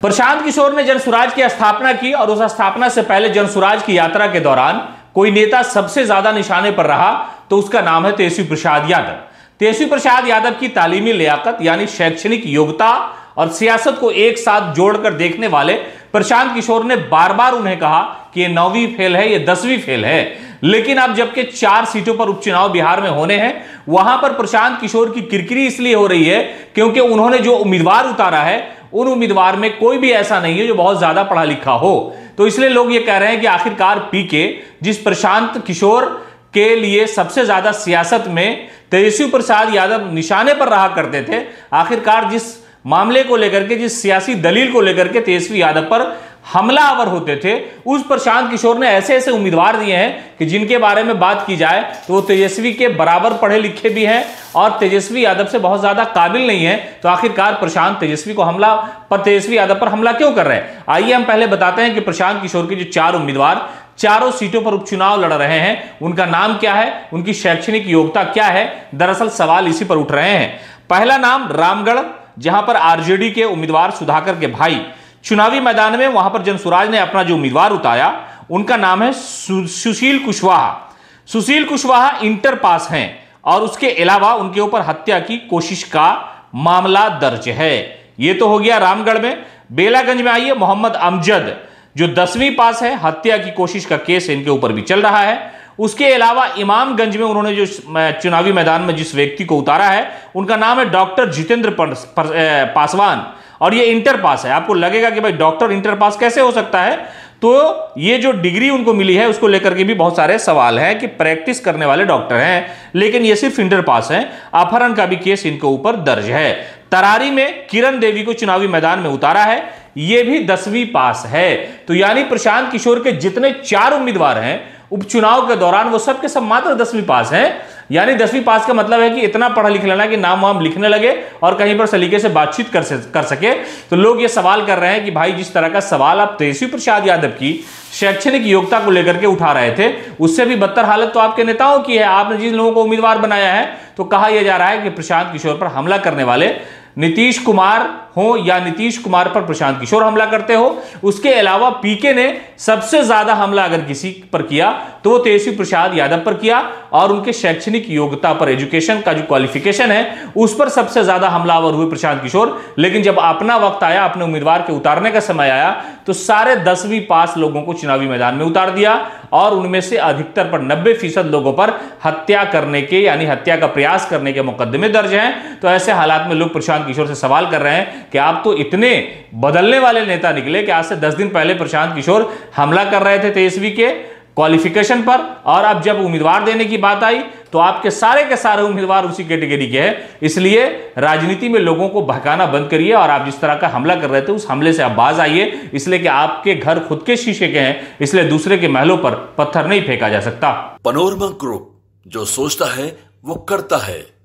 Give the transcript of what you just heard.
प्रशांत किशोर ने जनसुराज की स्थापना की और उस स्थापना से पहले जनसुराज की यात्रा के दौरान कोई नेता सबसे ज्यादा निशाने पर रहा तो उसका नाम है तेजस्वी प्रसाद यादव। तेजस्वी प्रसाद यादव की तालीमी लियाकत यानी शैक्षणिक योग्यता और सियासत को एक साथ जोड़कर देखने वाले प्रशांत किशोर ने बार बार उन्हें कहा कि ये 9वीं फेल है, ये 10वीं फेल है। लेकिन अब जबकि 4 सीटों पर उपचुनाव बिहार में होने हैं, वहां पर प्रशांत किशोर की किरकिरी इसलिए हो रही है क्योंकि उन्होंने जो उम्मीदवार उतारा है उन उम्मीदवार में कोई भी ऐसा नहीं है जो बहुत ज्यादा पढ़ा लिखा हो। तो इसलिए लोग ये कह रहे हैं कि आखिरकार पीके, जिस प्रशांत किशोर के लिए सबसे ज्यादा सियासत में तेजस्वी प्रसाद यादव निशाने पर रहा करते थे, आखिरकार जिस मामले को लेकर के, जिस सियासी दलील को लेकर के तेजस्वी यादव पर हमलावर होते थे, उस प्रशांत किशोर ने ऐसे ऐसे उम्मीदवार दिए हैं कि जिनके बारे में बात की जाए तो वो तेजस्वी के बराबर पढ़े लिखे भी हैं और तेजस्वी यादव से बहुत ज्यादा काबिल नहीं है। तो आखिरकार प्रशांत तेजस्वी यादव पर हमला क्यों कर रहे हैं? आइए हम पहले बताते हैं कि प्रशांत किशोर के जो 4 उम्मीदवार चारों सीटों पर उपचुनाव लड़ रहे हैं, उनका नाम क्या है, उनकी शैक्षणिक योग्यता क्या है। दरअसल सवाल इसी पर उठ रहे हैं। पहला नाम रामगढ़, जहां पर आरजेडी के उम्मीदवार सुधाकर के भाई चुनावी मैदान में, वहां पर जनसुराज ने अपना जो उम्मीदवार उतारा उनका नाम है सुशील कुशवाहा। सुशील कुशवाहा इंटर पास हैं और उसके अलावा उनके ऊपर हत्या की कोशिश का मामला दर्ज है। यह तो हो गया रामगढ़ में। बेलागंज में आइए, मोहम्मद अमजद जो 10वीं पास है, हत्या की कोशिश का केस इनके ऊपर भी चल रहा है। उसके अलावा इमामगंज में उन्होंने जो चुनावी मैदान में जिस व्यक्ति को उतारा है उनका नाम है डॉक्टर जितेंद्र पासवान और ये इंटर पास है। आपको लगेगा कि भाई डॉक्टर इंटर पास कैसे हो सकता है, तो ये जो डिग्री उनको मिली है उसको लेकर के भी बहुत सारे सवाल हैं कि प्रैक्टिस करने वाले डॉक्टर हैं, लेकिन ये सिर्फ इंटर पास हैं। अपहरण का भी केस इनके ऊपर दर्ज है। तरारी में किरण देवी को चुनावी मैदान में उतारा है, ये भी 10वीं पास है। तो यानी प्रशांत किशोर के जितने 4 उम्मीदवार हैं उपचुनाव के दौरान वो सब के सब मात्र 10वीं पास हैं। यानी 10वीं पास का मतलब है कि इतना पढ़ा लिख लेना कि नाम वाम लिखने लगे और कहीं पर सलीके से बातचीत कर सके। तो लोग ये सवाल कर रहे हैं कि भाई जिस तरह का सवाल आप तेजस्वी प्रसाद यादव की शैक्षणिक योग्यता को लेकर के उठा रहे थे, उससे भी बदतर हालत तो आपके नेताओं की है। आपने जिन लोगों को उम्मीदवार बनाया है, तो कहा यह जा रहा है कि प्रशांत किशोर पर हमला करने वाले नीतीश कुमार हो या नीतीश कुमार पर प्रशांत किशोर हमला करते हो। उसके अलावा पीके ने सबसे ज्यादा हमला अगर किसी पर किया तो वो तेजस्वी प्रसाद यादव पर किया और उनके शैक्षणिक योग्यता पर, एजुकेशन का जो क्वालिफिकेशन है उस पर सबसे ज्यादा हमलावर हुए प्रशांत किशोर। लेकिन जब अपना वक्त आया, अपने उम्मीदवार के उतारने का समय आया, तो सारे 10वीं पास लोगों को चुनावी मैदान में उतार दिया और उनमें से अधिकतर पर 90% लोगों पर हत्या करने के यानी हत्या का प्रयास करने के मुकदमे दर्ज हैं। तो ऐसे हालात में लोग प्रशांत किशोर से सवाल कर रहे हैं कि आप तो इतने बदलने वाले नेता निकले कि आज से 10 दिन पहले प्रशांत किशोर हमला कर रहे थे तेजस्वी के क्वालिफिकेशन पर, और अब जब उम्मीदवार देने की बात आई तो आपके सारे के सारे उम्मीदवार उसी कैटेगरी के हैं। इसलिए राजनीति में लोगों को बहकाना बंद करिए और आप जिस तरह का हमला कर रहे थे उस हमले से आप बाज आइए। इसलिए कि आपके घर खुद के शीशे के हैं, इसलिए दूसरे के महलों पर पत्थर नहीं फेंका जा सकता। पनोरमा ग्रुप, जो सोचता है वो करता है।